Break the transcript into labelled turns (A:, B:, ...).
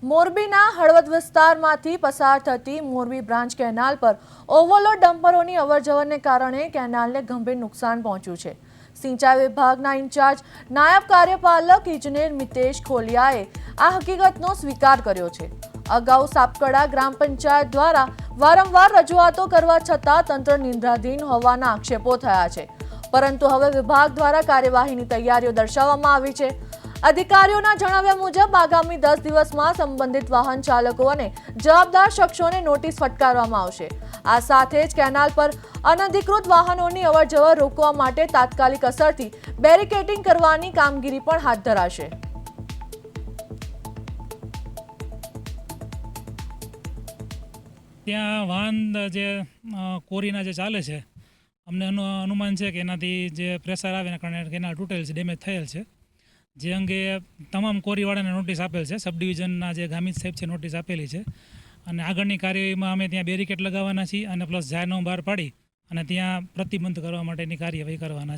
A: મોરબીના હળવદ વિસ્તારમાંથી પસાર થતી મોરબી બ્રાન્ચ કેનાલ પર ઓવરલોડ ડમ્પરોની અવરજવરને કારણે કેનાલને ગંભીર નુકસાન પહોંચ્યું છે। સિંચાઈ વિભાગના ઇન્ચાર્જ નાયબ કાર્યપાલક ઇજનેર મિતેશ ખોલિયાએ આ હકીકતનો સ્વીકાર કર્યો છે। અગાઉ સાપકડા ગ્રામ પંચાયત દ્વારા વારંવાર રજૂઆતો કરવા છતાં તંત્ર નિંદ્રાધીન હોવાના આક્ષેપો થયા છે, પરંતુ હવે વિભાગ દ્વારા કાર્યવાહીની તૈયારીઓ દર્શાવવામાં આવી છે। अधिकारीओना जणाव्या मुजब आगामी 10 દિવસમાં संबंधित वाहन चालको અને जवाबदार शख्सोने नोटिस फटकारवामां आवशे। आ साथे ज केनाल पर अनधिकृत वाहनोनी अवरजवर रोकवा माटे तात्कालिक असरथी बेरिकेडिंग करवानी कामगीरी पण हाथ धराशे।
B: ત્યાં વાહન જે કોરીના જે ચાલે છે, અમને અનુમાન છે કે એનાથી જે પ્રેશર આવે એના કારણે કેનાલ તૂટેલ છે, ડેમેજ થયેલ છે। જે અંગે તમામ કોરીવાળાને નોટિસ આપેલ છે। સબ ડિવિઝનના જે ગામિત સાહેબ છે નોટિસ આપેલી છે અને આગળની કાર્યવાહીમાં અમે ત્યાં બેરિકેડ લગાવવાના છીએ અને પ્લસ જાહેરનામું બહાર પાડી અને ત્યાં પ્રતિબંધ કરવા માટેની કાર્યવાહી કરવાના છે।